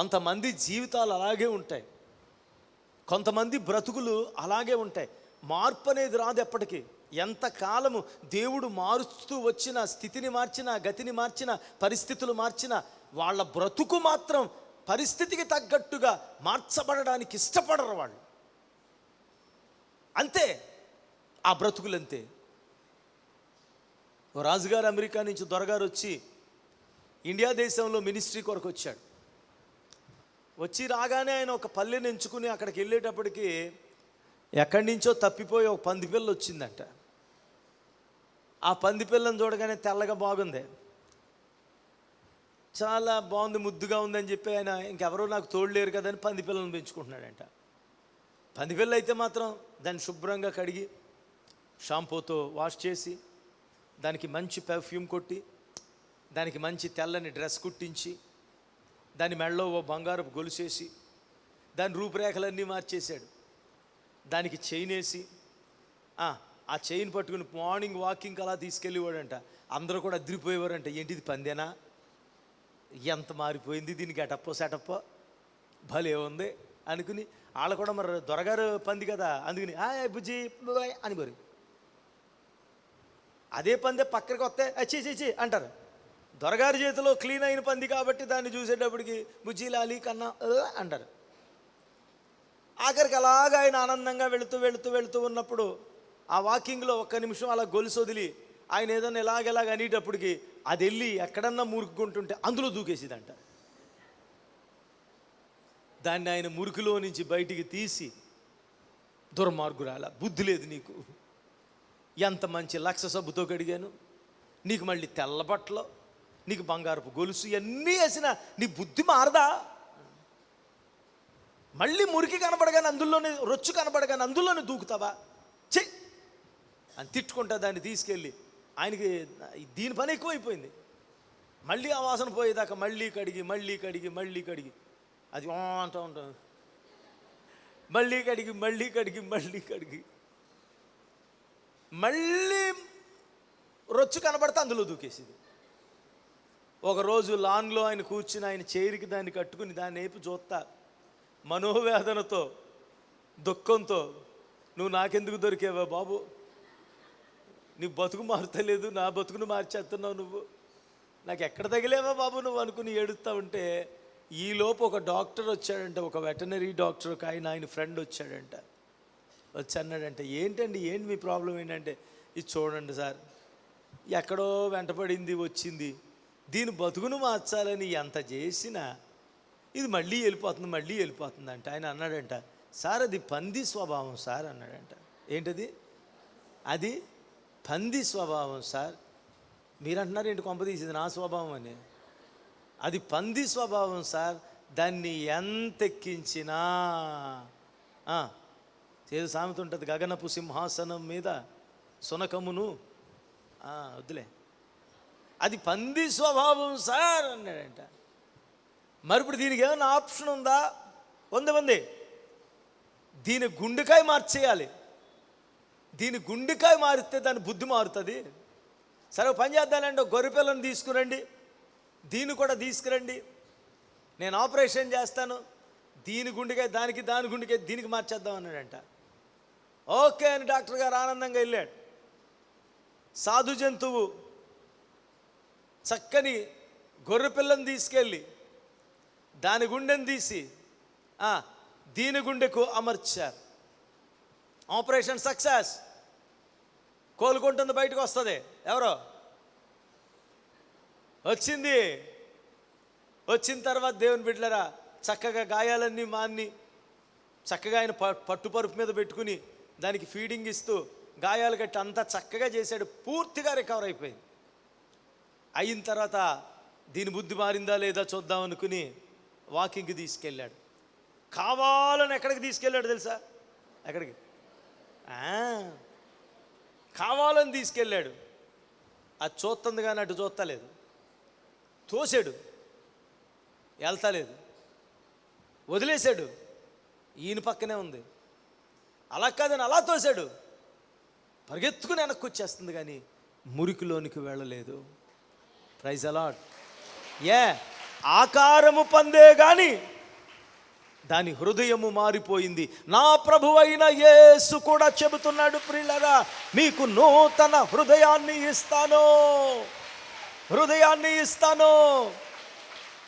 కొంతమంది జీవితాలు అలాగే ఉంటాయి, కొంతమంది బ్రతుకులు అలాగే ఉంటాయి. మార్పు అనేది రాదు ఎప్పటికీ. ఎంతకాలము దేవుడు మారుస్తూ వచ్చిన, స్థితిని మార్చిన, గతిని మార్చిన, పరిస్థితులు మార్చిన, వాళ్ళ బ్రతుకు మాత్రం పరిస్థితికి తగ్గట్టుగా మార్చబడడానికి ఇష్టపడరు వాళ్ళు. అంతే, ఆ బ్రతుకులు అంతే. ఓ రాజుగారు అమెరికా నుంచి దొరగారు వచ్చి ఇండియా దేశంలో మినిస్ట్రీ కొరకు వచ్చాడు. వచ్చి రాగానే ఆయన ఒక పల్లెని ఎంచుకుని అక్కడికి వెళ్ళేటప్పటికి ఎక్కడి నుంచో తప్పిపోయి ఒక పందిపిల్ల వచ్చిందంట. ఆ పందిపిల్లని చూడగానే తెల్లగా బాగుంది, చాలా బాగుంది, ముద్దుగా ఉందని చెప్పి ఆయన ఇంకెవరో నాకు తోడలేరు కదని పందిపిల్లను పెంచుకుంటున్నాడంట. పందిపిల్ల అయితే మాత్రం దాన్ని శుభ్రంగా కడిగి షాంపూతో వాష్ చేసి, దానికి మంచి పెర్ఫ్యూమ్ కొట్టి, దానికి మంచి తెల్లని డ్రెస్ కుట్టించి, దాని మెడలో ఓ బంగారపు గొలుసేసి, దాని రూపురేఖలన్నీ మార్చేశాడు. దానికి చైన్ వేసి, ఆ చైన్ పట్టుకుని మార్నింగ్ వాకింగ్కి అలా తీసుకెళ్ళేవాడంట. అందరూ కూడా అదిరిపోయేవారంట. ఏంటిది పందేనా, ఎంత మారిపోయింది, దీనికి గెటప్పో సెటప్పో భలే ఉంది అనుకుని, వాళ్ళు కూడా మరి దొరగారు పంది కదా అందుకని బుజ్జి అని మరి అదే పందే పక్కకి వస్తే చీ అంటారు. దొరగారి చేతిలో క్లీన్ అయిన పంది కాబట్టి దాన్ని చూసేటప్పటికి బుజ్జి లాలి కన్నా అంటారు. ఆఖరికి అలాగా ఆయన ఆనందంగా వెళుతూ ఉన్నప్పుడు ఆ వాకింగ్లో ఒక్క నిమిషం అలా గొలుసు వదిలి ఆయన ఏదన్నా ఎలాగెలాగ అనేటప్పటికి అది వెళ్ళి ఎక్కడన్నా మురుక్కుంటుంటే అందులో దూకేసిదంట. దాన్ని ఆయన మురికిలో నుంచి బయటికి తీసి, దుర్మార్గురాల, బుద్ధి లేదు నీకు, ఎంత మంచి లక్ష సబ్బుతో కడిగాను, నీకు మళ్ళీ తెల్ల బట్టలు, నీకు బంగారపు గొలుసు, ఇవన్నీ వేసిన నీ బుద్ధి మారదా, మళ్ళీ మురికి కనబడగానే అందులోనే, రొచ్చు కనబడగానే అందులోనే దూకుతావా, చె అని తిట్టుకుంటా దాన్ని తీసుకెళ్ళి. ఆయనకి దీని పని ఎక్కువైపోయింది. మళ్ళీ ఆ వాసన పోయేదాకా మళ్ళీ కడిగి అది అంటూ ఉంటాం, మళ్ళీ కడిగి మళ్ళీ రొచ్చు కనబడితే అందులో దూకేసింది. ఒకరోజు లాన్లో ఆయన కూర్చుని ఆయన చైర్కి దాన్ని కట్టుకుని దాన్ని వైపు చూస్తా మనోవేదనతో, దుఃఖంతో, నువ్వు నాకెందుకు దొరికేవా బాబు, నీ బతుకు మారుతలేదు, నా బతుకును మార్చేస్తున్నావు నువ్వు, నాకు ఎక్కడ తగిలేవా బాబు నువ్వు అనుకుని ఏడుస్తూ ఉంటే, ఈలోపు ఒక డాక్టర్ వచ్చాడంట, ఒక వెటనరీ డాక్టర్, ఒక ఆయన ఫ్రెండ్ వచ్చాడంట. వచ్చి అన్నాడంటే, ఏంటి మీ ప్రాబ్లం ఏంటంటే, ఇది చూడండి సార్, ఎక్కడో వెంటపడింది వచ్చింది, దీని బతుకును మార్చాలని ఎంత చేసినా ఇది మళ్ళీ వెళ్ళిపోతుంది అంట. ఆయన అన్నాడంట, సార్ అది పంది స్వభావం సార్ అన్నాడంట. ఏంటది, అది పంది స్వభావం సార్. మీరు అంటున్నారు ఏంటి కొంప తీసింది నా స్వభావం అని, అది పంది స్వభావం సార్, దాన్ని ఎంత ఎక్కించినా ఏదో సామెత ఉంటుంది, గగనపు సింహాసనం మీద సునకమును వద్దులే, అది పంది స్వభావం సార్ అన్నాడంట. మరి ఇప్పుడు దీనికి ఏమైనా ఆప్షన్ ఉందా? ఉంది. దీని గుండెకాయ మార్చేయాలి. దీని గుండెకాయ మారిస్తే దాని బుద్ధి మారుతుంది. సరే పని చేద్దానండి, గొర్రెపిల్లను తీసుకురండి, దీన్ని కూడా తీసుకురండి, నేను ఆపరేషన్ చేస్తాను, దీని గుండెకాయ దానికి, దాని గుండెకాయ దీనికి మార్చేద్దాం అన్నాడంట. ఓకే అని డాక్టర్ గారు ఆనందంగా వెళ్ళాడు. సాధు జంతువు చక్కని గొర్రెపిల్లను తీసుకెళ్ళి దాని గుండెను తీసి దీని గుండెకు అమర్చారు. Operation success. కోలుకుంటుంది, బయటకు వస్తుంది. ఎవరో వచ్చిన తర్వాత దేవుని బిడ్డలారా, చక్కగా గాయాలన్నీ మాన్ని చక్కగా ఆయన పట్టుపరుపు మీద పెట్టుకుని దానికి ఫీడింగ్ ఇస్తూ గాయాలు కట్టి అంతా చక్కగా చేశాడు. పూర్తిగా రికవర్ అయిపోయింది. అయిన తర్వాత దీని బుద్ధి మారిందా లేదా చూద్దాం అనుకుని వాకింగ్కి తీసుకెళ్ళాడు. కావాలని ఎక్కడికి తీసుకెళ్ళాడు తెలుసా? ఎక్కడికి? కావాలని తీసుకెళ్ళాడు. అది చూస్తుంది కానీ అటు చూస్తలేదు. తోసాడు, వెళ్తలేదు, వదిలేశాడు, ఈయన పక్కనే ఉంది. అలా కాదని అలా తోసాడు, పరిగెత్తుకుని వెనక్కి వచ్చేస్తుంది కానీ మురికిలోనికి వెళ్ళలేదు. ప్రైజ్ అలాడ్. ఆకారము పొందే గాని దాని హృదయము మారిపోయింది. నా ప్రభువైన యేసు కూడా చెబుతున్నాడు, ప్రియులారా, మీకు నూతన హృదయాన్ని ఇస్తాను, హృదయాన్ని ఇస్తాను.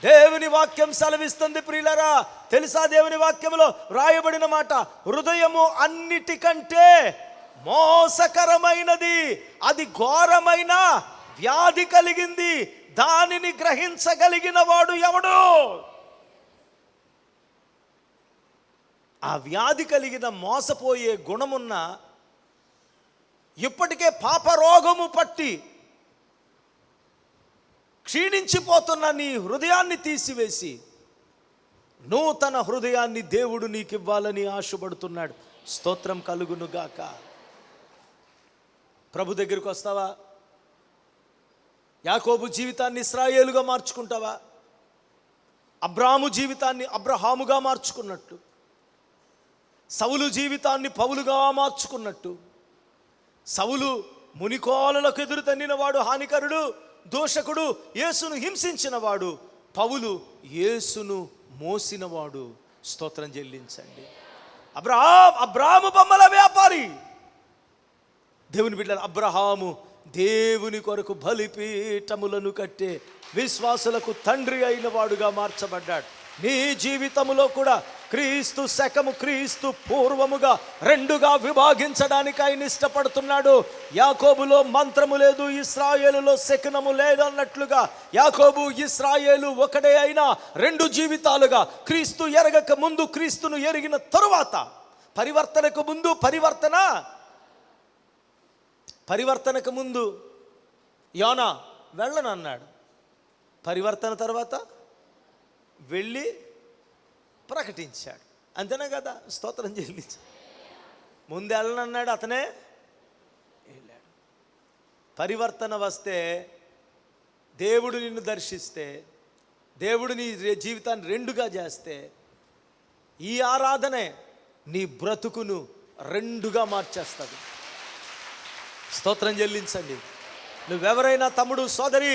దేవుని వాక్యం సెలవిస్తుంది ప్రియులారా. తెలుసా దేవుని వాక్యంలో రాయబడిన మాట? హృదయము అన్నిటికంటే మోసకరమైనది, అది ఘోరమైన వ్యాధి కలిగింది, దానిని గ్రహించగలిగిన వాడు ఎవడు? ఆ వ్యాధి కలిగిన మోసపోయే గుణమున్న, ఇప్పటికే పాపరోగము పట్టి క్షీణించిపోతున్న నీ హృదయాన్ని తీసివేసి నూతన హృదయాన్ని దేవుడు నీకు ఇవ్వాలని ఆశపడుతున్నాడు. స్తోత్రం కలుగును గాక. ప్రభు దగ్గరికి వస్తావా? యాకోబు జీవితాన్ని ఇశ్రాయేలుగా మార్చుకుంటావా? అబ్రాహాము జీవితాన్ని అబ్రహాముగా మార్చుకున్నట్టు, సౌలు జీవితాన్ని పౌలుగా మార్చుకున్నట్టు, సౌలు మునికోలలకు ఎదురు తన్నినవాడు, హానికరుడు, దోషకుడు, యేసును హింసించినవాడు. పౌలు యేసును మోసినవాడు. స్తోత్రం చెల్లించండి. అబ్రాహాము బొమ్మల వ్యాపారి. దేవుని బిడ్డలు, అబ్రహాము దేవుని కొరకు బలిపీఠములను కట్టే విశ్వాసులకు తండ్రి అయిన వాడుగా మార్చబడ్డాడు. నీ జీవితములో కూడా క్రీస్తు శకము, క్రీస్తు పూర్వముగా రెండుగా విభాగించడానికి ఆయన ఇష్టపడుతున్నాడు. యాకోబులో మంత్రము లేదు, ఇశ్రాయేలులో శకునము లేదు అన్నట్లుగా యాకోబు ఇశ్రాయేలు ఒకడే అయినా రెండు జీవితాలుగా, క్రీస్తు ఎరగక ముందు, క్రీస్తును ఎరిగిన తరువాత, పరివర్తనకు ముందు పరివర్తనకు ముందు యోనా వెళ్ళనన్నాడు, పరివర్తన తర్వాత వెళ్ళి ప్రకటించాడు. అంతేనా కదా? స్తోత్రం చెల్లించాడు. ముందు వెళ్ళనన్నాడు, అతనే వెళ్ళాడు. పరివర్తన వస్తే, దేవుడు నిన్ను దర్శిస్తే, దేవుడు నీ జీవితాన్ని రెండుగా చేస్తే, ఈ ఆరాధనే నీ బ్రతుకును రెండుగా మార్చేస్తుంది. స్తోత్రం చెల్లించండి. నువ్వెవరైనా తమ్ముడు, సోదరి,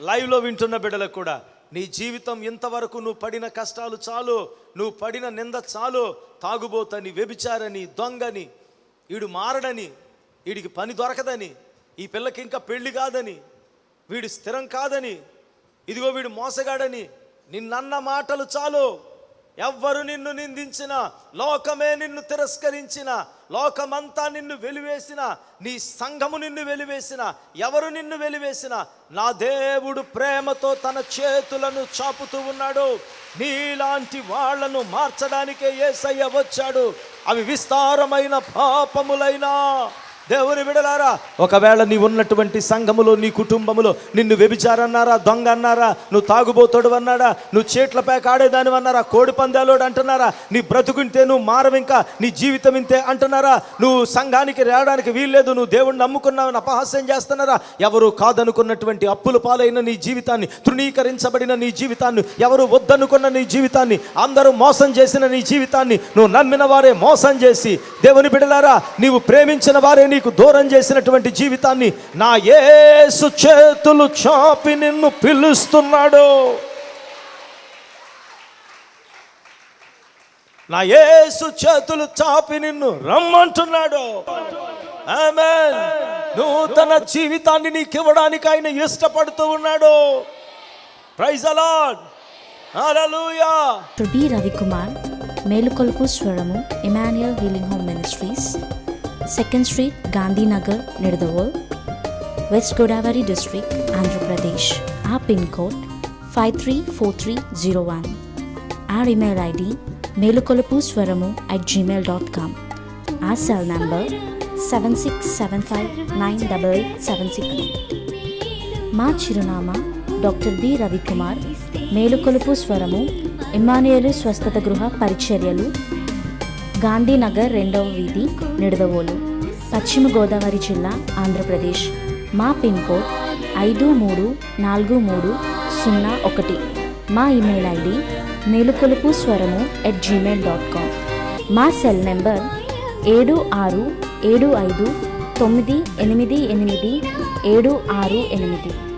లైవ్లో వింటున్న బిడ్డలకు కూడా, నీ జీవితం ఇంతవరకు నువ్వు పడిన కష్టాలు చాలు, నువ్వు పడిన నింద చాలు. తాగుబోతని, వ్యభిచారని, దొంగని, వీడు మారడని, వీడికి పని దొరకదని, ఈ పిల్లకి ఇంకా పెళ్లి కాదని, వీడు స్థిరం కాదని, ఇదిగో వీడు మోసగాడని నిన్నన్న మాటలు చాలు. ఎవ్వరు నిన్ను నిందించిన, లోకమే నిన్ను తిరస్కరించిన, లోకమంతా నిన్ను వెలివేసిన, నీ సంఘము నిన్ను వెలివేసిన, ఎవరు నిన్ను వెలివేసిన, నా దేవుడు ప్రేమతో తన చేతులను చాపుతూ ఉన్నాడు. నీలాంటి వాళ్లను మార్చడానికే యేసయ్య వచ్చాడు. అవి విస్తారమైన పాపములైనా, దేవుని బిడలారా, ఒకవేళ నీ ఉన్నటువంటి సంఘములో, నీ కుటుంబములో నిన్ను వ్యభిచారన్నారా, దొంగ అన్నారా, నువ్వు తాగుబోతోడు అన్నారా, నువ్వు చీట్ల పేక ఆడేదాని అన్నారా, కోడి పందాలోడు అంటున్నారా, నీ బ్రతుకుంటే నువ్వు మారవింకా, నీ జీవితం ఇంతే అంటున్నారా, నువ్వు సంఘానికి రావడానికి వీల్లేదు, నువ్వు దేవుణ్ణి నమ్ముకున్నావని అపహాస్యం చేస్తున్నారా, ఎవరు కాదనుకున్నటువంటి అప్పుల పాలైన నీ జీవితాన్ని, తృణీకరించబడిన నీ జీవితాన్ని, ఎవరు వద్దనుకున్న నీ జీవితాన్ని, అందరూ మోసం చేసిన నీ జీవితాన్ని, నువ్వు నమ్మిన వారే మోసం చేసి, దేవుని బిడలారా, నీవు ప్రేమించిన వారే నీకు దూరం చేసినటువంటి జీవితాన్ని నా యేసు చేతులు చాపి నిన్ను పిలుస్తున్నాడు. నా యేసు చేతులు చాపి నిన్ను రమ్మంటున్నాడు. ఆమేన్. నూతన జీవితాన్ని నీకు ఇవ్వడానికి ఆయన ఇష్టపడుతూ ఉన్నాడు. Praise the Lord. Hallelujah. B Ravikumar, మేలుకొలుపు స్వరము, Emmanuel healing home ministries, 2nd Street, Gandhinagar, Nidawal, West Godavari District, Andhra Pradesh. Our PIN code 534301. Our email ID melukolupuswaramu@gmail.com. Our cell number 7675988768. మా చిరునామా డాక్టర్ బి రవికుమార్, మేలుకొలుపు స్వరము, ఇమ్మానుయేలు స్వస్థత గృహ పరిచర్యలు, గాంధీనగర్ 2వ వీధి, నిడదవోలు, పశ్చిమ గోదావరి జిల్లా, ఆంధ్రప్రదేశ్. మా పిన్ కోడ్ 534301. మా ఇమెయిల్ ఐడి melukolupuswaramu@gmail.com. మా సెల్ నెంబర్ 767598887668.